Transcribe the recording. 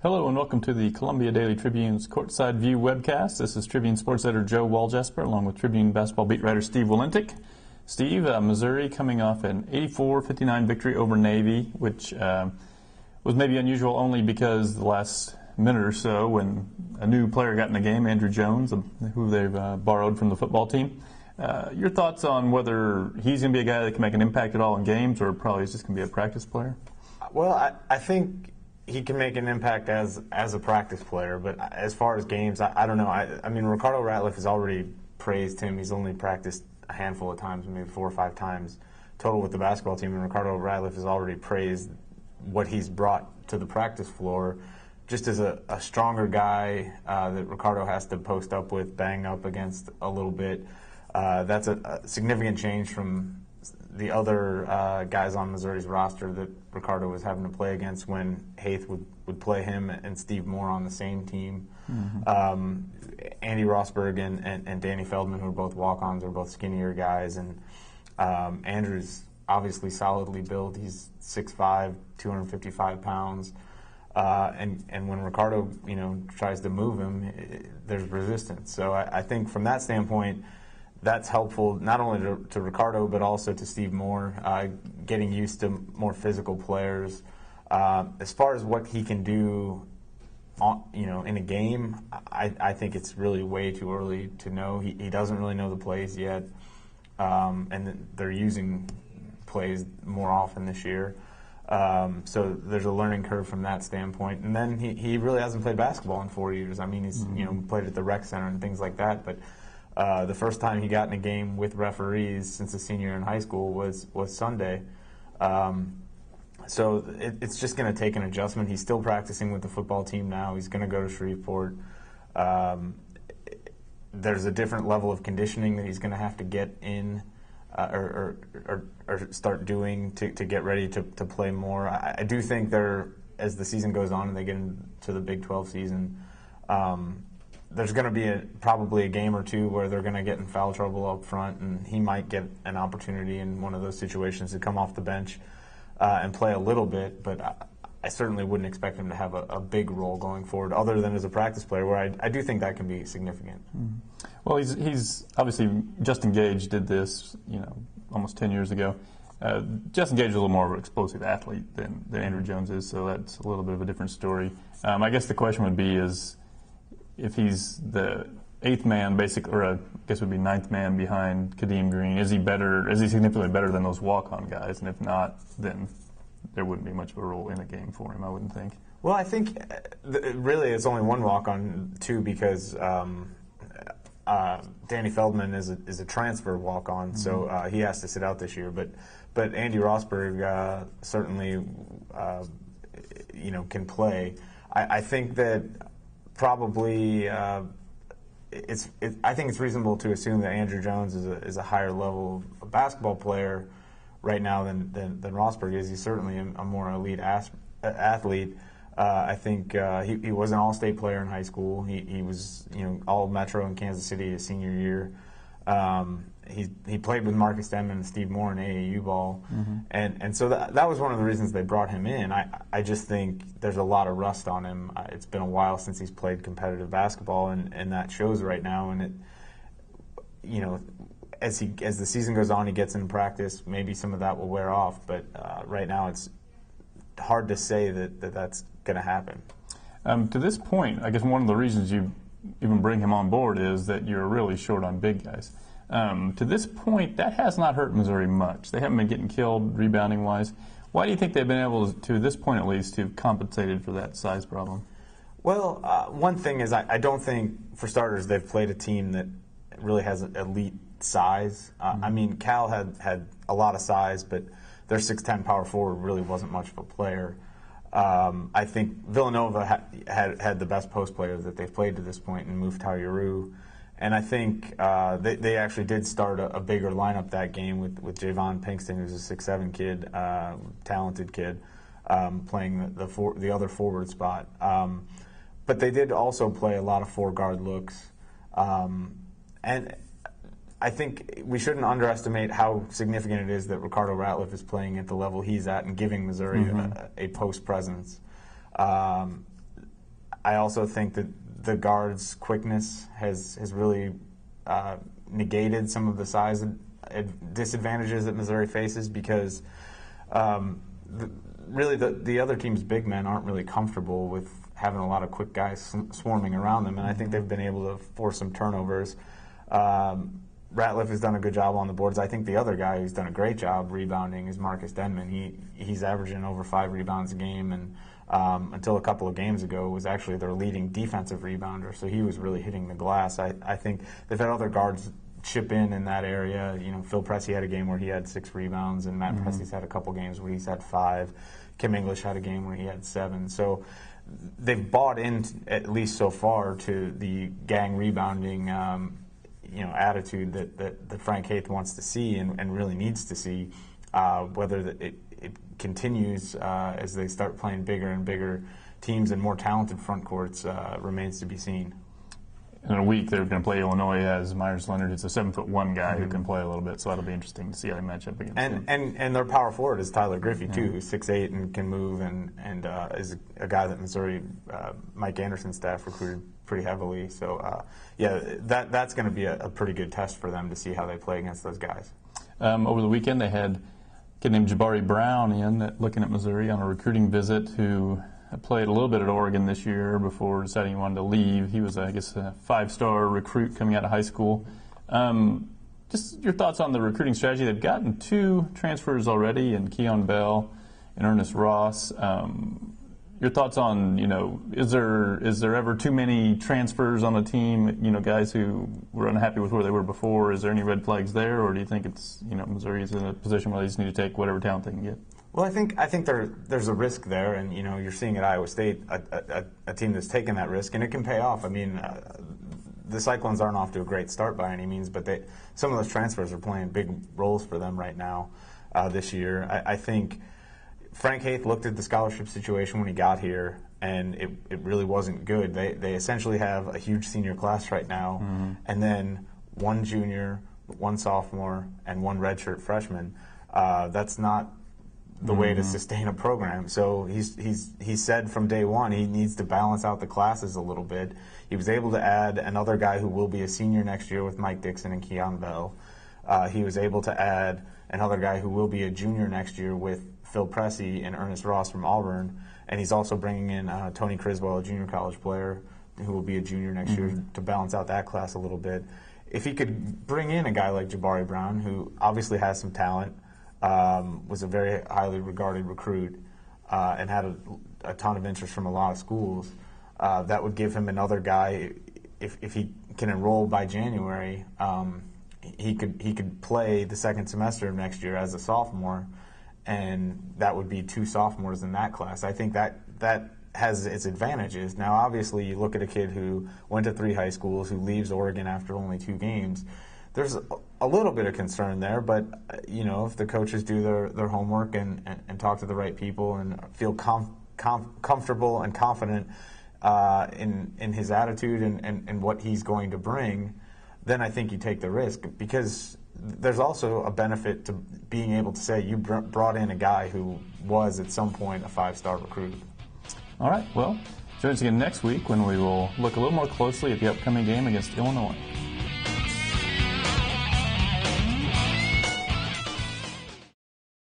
Hello and welcome to the Columbia Daily Tribune's Courtside View webcast. This is Tribune sports editor Joe Walljasper along with Tribune basketball beat writer Steve Walentik. Steve, Missouri coming off an 84-59 victory over Navy, which was maybe unusual only because the last minute or so when a new player got in the game, Andrew Jones, who they've borrowed from the football team. Your thoughts on whether he's going to be a guy that can make an impact at all in games or probably is just going to be a practice player? Well, I think he can make an impact as a practice player, but as far as games, I don't know. I mean, Ricardo Ratliff has already praised him. He's only practiced a handful of times, maybe 4 or 5 times total with the basketball team, and Ricardo Ratliff has already praised what he's brought to the practice floor, just as a stronger guy that Ricardo has to post up with, bang up against a little bit. That's a significant change from the other guys on Missouri's roster that Ricardo was having to play against when Haith would play him and Steve Moore on the same team. Mm-hmm. Andy Rosberg and Danny Feldman, who are both walk-ons, are both skinnier guys. And Andrew's obviously solidly built. He's 6'5", 255 pounds. And when Ricardo, tries to move him, there's resistance. So I think from that standpoint, that's helpful not only to Ricardo but also to Steve Moore, getting used to more physical players. As far as what he can do, in a game, I think it's really way too early to know. He doesn't really know the plays yet, and they're using plays more often this year. So there's a learning curve from that standpoint. And then he really hasn't played basketball in 4 years. I mean, he's played at the rec center and things like that, but the first time he got in a game with referees since a senior in high school was Sunday. So it's just going to take an adjustment. He's still practicing with the football team now. He's going to go to Shreveport. There's a different level of conditioning that he's going to have to get in or start doing to get ready to play more. I do think as the season goes on and they get into the Big 12 season, there's going to be probably a game or two where they're going to get in foul trouble up front, and he might get an opportunity in one of those situations to come off the bench and play a little bit, but I certainly wouldn't expect him to have a big role going forward other than as a practice player, where I do think that can be significant. Mm-hmm. Well, he's obviously, Justin Gage did this, almost 10 years ago. Justin Gage is a little more of an explosive athlete than Andrew Jones is, so that's a little bit of a different story. I guess the question would be is if he's the 8th man, basically, or I guess would be 9th man behind Kadeem Green, is he significantly better than those walk-on guys? And if not, then there wouldn't be much of a role in a game for him, I wouldn't think. Well, I think really it's only one walk-on, too, because Danny Feldman is a transfer walk-on, mm-hmm. So he has to sit out this year. But Andy Rosberg certainly can play. I think that probably I think it's reasonable to assume that Andrew Jones is a higher level of basketball player right now than Rosberg is. He's certainly a more elite athlete. I think he was an all-state player in high school. He was all-Metro in Kansas City his senior year. He played with Marcus Denman and Steve Moore in AAU ball, mm-hmm. and so that was one of the reasons they brought him in. I just think there's a lot of rust on him. It's been a while since he's played competitive basketball, and that shows right now. And as the season goes on, he gets in practice. Maybe some of that will wear off, but right now it's hard to say that's going to happen. To this point, I guess one of the reasons you even bring him on board is that you're really short on big guys. To this point, that has not hurt Missouri much. They haven't been getting killed rebounding-wise. Why do you think they've been able to this point at least, to have compensated for that size problem? Well, one thing is I don't think, for starters, they've played a team that really has elite size. Mm-hmm. I mean, Cal had a lot of size, but their 6'10" power forward really wasn't much of a player. I think Villanova had the best post player that they've played to this point in Mukhtar Yaru. And I think they actually did start a bigger lineup that game with Javon Pinkston, who's a 6'7" kid, talented kid, playing the other forward spot. But they did also play a lot of 4-guard looks. And I think we shouldn't underestimate how significant it is that Ricardo Ratliff is playing at the level he's at and giving Missouri mm-hmm. a post presence. I also think that the guard's quickness has really negated some of the size disadvantages that Missouri faces, because really the other team's big men aren't really comfortable with having a lot of quick guys swarming around them, and I think they've been able to force some turnovers. Ratliff has done a good job on the boards. I think the other guy who's done a great job rebounding is Marcus Denman. He's averaging over 5 rebounds a game, and until a couple of games ago was actually their leading defensive rebounder, so he was really hitting the glass. I think they've had other guards chip in that area. You know, Phil Pressey had a game where he had 6 rebounds, and Matt Pressey's had a couple games where he's had 5. Kim English had a game where he had 7. So they've bought in, at least so far, to the gang rebounding attitude that Frank Haith wants to see and really needs to see. Whether it continues as they start playing bigger and bigger teams and more talented front courts remains to be seen. In a week, they're going to play Illinois as Myers Leonard. It's a 7'1" guy who can play a little bit, so that'll be interesting to see how they match up against him. And their power forward is Tyler Griffey, too, who's 6'8" and can move, and is a guy that Missouri, Mike Anderson's staff recruited pretty heavily. So, that's going to be a pretty good test for them to see how they play against those guys. Over the weekend, they had a kid named Jabari Brown looking at Missouri on a recruiting visit, who played a little bit at Oregon this year before deciding he wanted to leave. He was, I guess, a 5-star recruit coming out of high school. Just your thoughts on the recruiting strategy. They've gotten 2 transfers already, in Keon Bell and Ernest Ross. Your thoughts on, is there ever too many transfers on a team, guys who were unhappy with where they were before? Is there any red flags there, or do you think it's, Missouri is in a position where they just need to take whatever talent they can get? Well, I think there's a risk there, and you're seeing at Iowa State a team that's taken that risk, and it can pay off. I mean, the Cyclones aren't off to a great start by any means, but some of those transfers are playing big roles for them right now this year. I think Frank Haith looked at the scholarship situation when he got here, and it really wasn't good. They essentially have a huge senior class right now, and then 1 junior, 1 sophomore, and 1 redshirt freshman. That's not the way to sustain a program. So he said from day one he needs to balance out the classes a little bit. He was able to add another guy who will be a senior next year with Mike Dixon and Keon Bell. He was able to add another guy who will be a junior next year with Phil Pressey and Ernest Ross from Auburn. And he's also bringing in Tony Criswell, a junior college player, who will be a junior next year, to balance out that class a little bit. If he could bring in a guy like Jabari Brown, who obviously has some talent, was a very highly regarded recruit, and had a ton of interest from a lot of schools, that would give him another guy. If he can enroll by January, he could play the second semester of next year as a sophomore, and that would be 2 sophomores in that class. I think that has its advantages. Now, obviously, you look at a kid who went to 3 high schools, who leaves Oregon after only 2 games. There's a little bit of concern there, but if the coaches do their homework and talk to the right people and feel comfortable and confident in his attitude and what he's going to bring, then I think you take the risk, because there's also a benefit to being able to say you brought in a guy who was at some point a 5-star recruit. All right, well, join us again next week when we will look a little more closely at the upcoming game against Illinois.